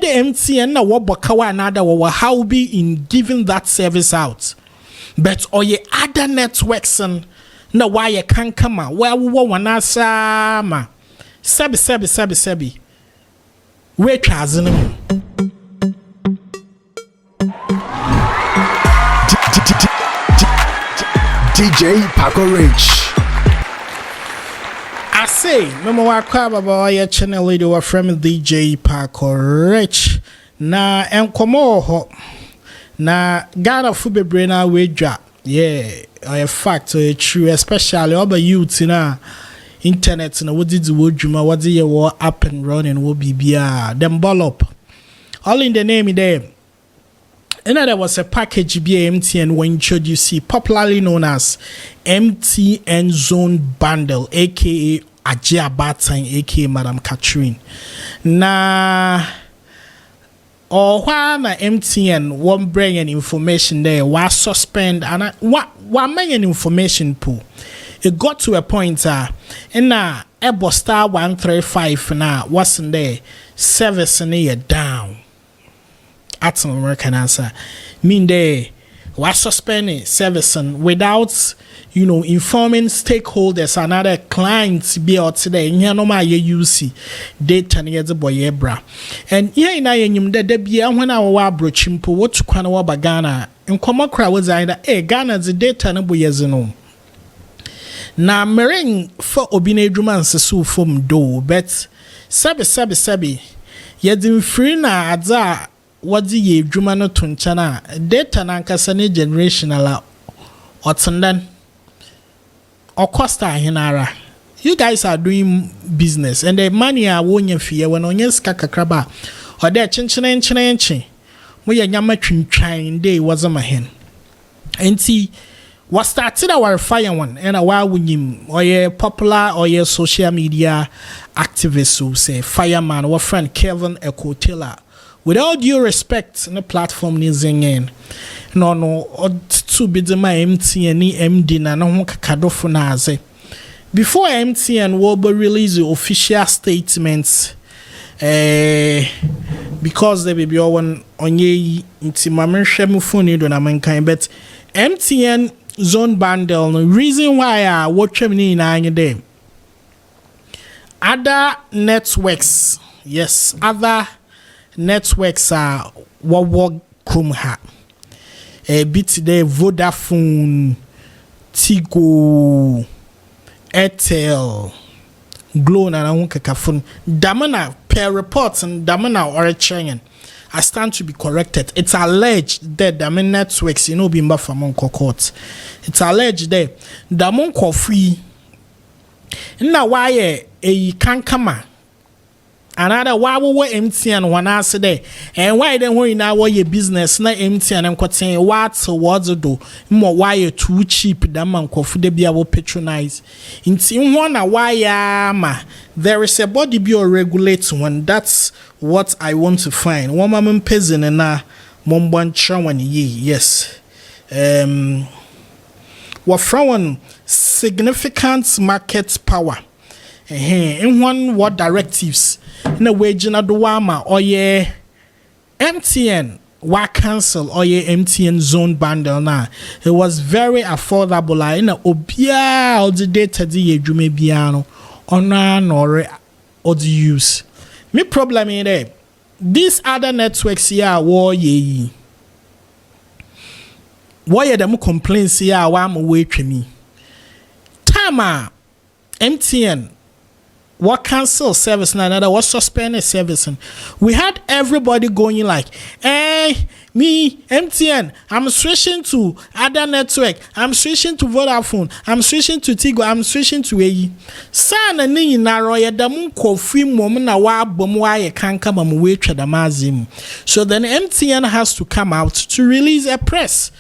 the MTN na wabakawa another wa how be in giving that service out. But or ye other networks and na why you can't come out. Where we want sama. Sabi. Where chasing DJ Paco Rich. I say, memo wa kwa baba ya channel leader wa from DJ Paco Rich. Na enkomo ho. Na Ghana fu bebre na we dwa. Yeah, a fact true, especially over youth na internet na what did wo dwuma what dey wo up and running wo bibia them ball up. All in the name there. And there was a package via MTN when introduced, popularly known as MTN Zone Bundle, aka Ajia Batang, aka Madam Catherine. Na or why na MTN won't bring any information there, why suspend and why make an information pool. It got to a point and now Ebo star 135 now wasn't there service in a down. At some American answer mean they was suspending servicing without informing stakeholders and other clients be out today in no my UC data near the boy bra and here in I that be when I wa brochimpo what to kwana wa bagana in common crowd was either Ghana the data no boy no na mering for obine druman sesu from do but sabi yedin free na adza what the ye Jumano Tunchana data nankasane generational otundan or Costa Hinara. You guys are doing business and the money are won't fear when on yes kakakraba or there chinchin. We are yama trying day was a mahen. And see what started our fire one and a while with him or ye popular or ye social media activists who say fireman or friend Kevin Echo Taylor. With all due respect, no platform is in. No, to be the my MTN MD na no kakadofo before MTN will release the official statements, because they be on ye into my phone do na mankind, but MTN Zone Bundle. The reason why I watch them in day. Other networks, yes, other networks are what Chrome ha. A bit today Vodafone, Tigo, Airtel, Glo na kakafon. Damana per reports and Damana or Chengen. I stand to be corrected. It's alleged that Daman networks, bimba from court. It's alleged that Damon free. Now why a can't come. Another why we MTN one answer there, and why then when now your business na MTN and quoting what towards do more why you too cheap that man could be able patronize. In one why there is a body be or regulate one. That's what I want to find. One man peasant and na momban chawan ye yes. What from significant market power. In one what directives in a way jina duwama or ye MTN wa cancel or ye MTN Zone Bundle na it was very affordable in a obia all the data di jume biano or the use me problem in there these other networks here war ye why them complaints here wa am wait me tama MTN what cancel service and another was suspended service and we had everybody going like me MTN I'm switching to other network I'm switching to Vodafone I'm switching to Tigo I'm switching to AE sana ni naro ya damu kofi mom na wa bom wa ye kanka mam we tweda mazim so then MTN has to come out to release a press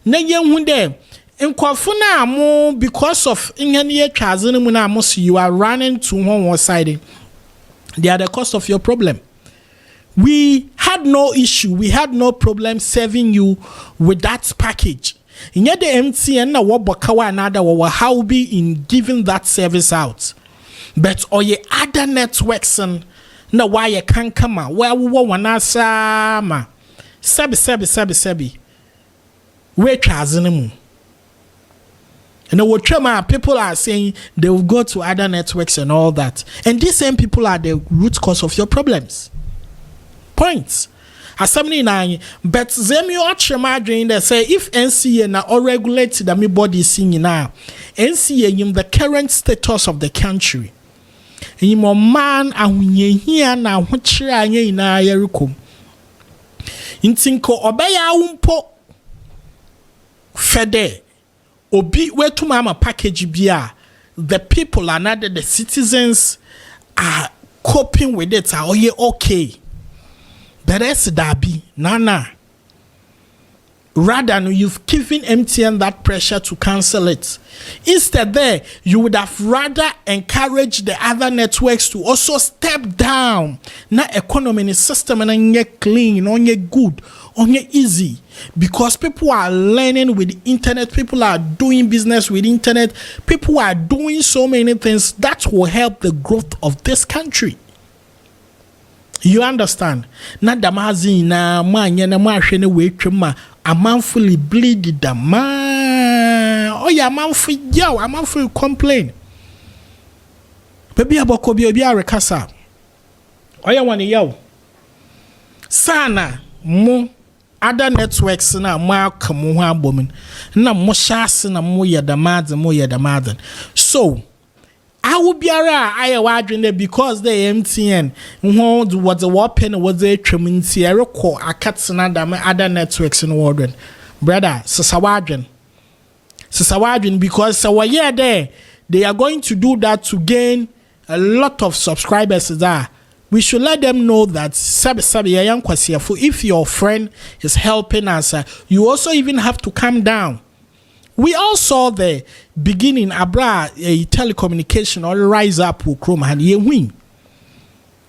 na yen there in Kwafuna mo because of Ingania Chazin you are running to one side. They are the cause of your problem. We had no issue, we had no problem serving you with that package. In the MTN na wabakawa another how be in giving that service out. But or ye other networks and na why can't come out where we want sama sebi we chazinimu. And what people are saying they will go to other networks and all that. And these same people are the root cause of your problems. Points. As somebody nine, but Zemi Ochema they say if NCA na or regulate the me body singing now, NCA in the current status of the country. In more man and here now which in a yerukum. In Tinko Obeya umpo fede. Obi where to mama package bia, the people and other the citizens are coping with it. Are okay? But that's Dabi Nana. Rather, you've given MTN that pressure to cancel it. Instead, there you would have rather encouraged the other networks to also step down. Now, economy in the system and get clean, on get good, on get easy, because people are learning with the internet. People are doing business with internet. People are doing so many things that will help the growth of this country. You understand? Na damazi na manye na mwashene wechuma amanfully bleed the man. Oh yeah, amanfully yow, amanfully complain. Baby aboko bi obi arekasa. Oh yeah, wani yow. Sana mo other networks na mo akamu ho abomin. Na mo shase na mo yedamaden. So I will be I wadrin there because the MTN was a weapon was a tremency a cats and other networks in Wardren. Brother, Sasawadrin because so there they are going to do that to gain a lot of subscribers there. We should let them know that if your friend is helping us, you also even have to calm down. We all saw the beginning abra a telecommunication or rise up with Chrome and ye win.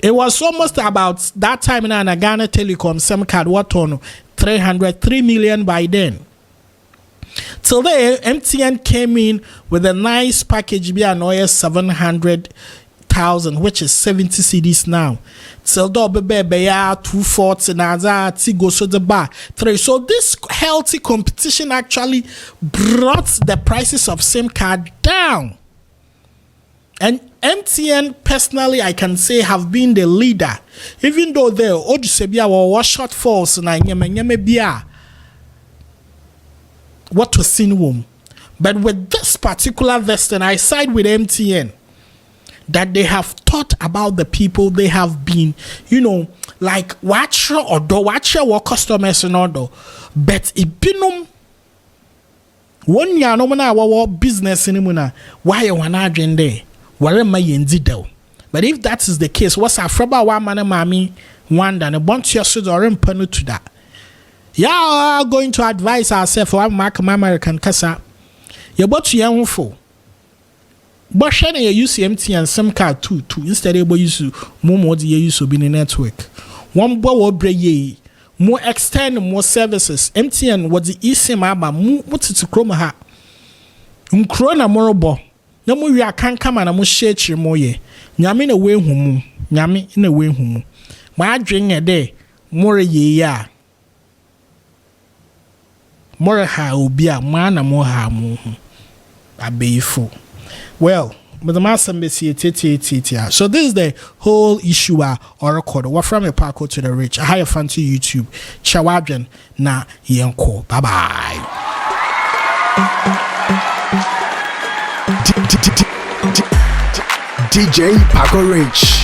It was almost about that time in Ghana Telecom some card what on 3 million by then. Till then MTN came in with a nice package be an 700,000 which is 70 CDs now. Till bebe 240 naza tigo so the bar 3. So this healthy competition actually brought the prices of SIM card down. And MTN personally I can say have been the leader, even though there Odusebia were shortfalls na nyeme bia what was seen womb. But with this particular vesting I side with MTN. That they have thought about the people they have been, like watcher or do watcher or customers and all, but it binum 1 year no mana our business in muna why you wanna agenda where my yendido. But if that is the case, what's a fraba one man mami one than a bunch of suit or impanu to that? Yeah, going to advise ourselves for Mark American Casa. You're about to young fool. But share you use MTN SIM card too instead of use more the use of being network. One boy break more extend more services. MTN was the eSIM aba what's it to chroma ha. Crona morobo. No more ya can't come and I'm share chimoye. Nyami in a way humu. Nyami in a way humu. My drink a day. More ye ya. More ha ubia man and more ha mu. A bayful. Well, but the master so this is the whole issue or record. What from a parkour to the rich. I hire fan to YouTube. Chawadran na yenko. Bye bye. DJ Paco Rich.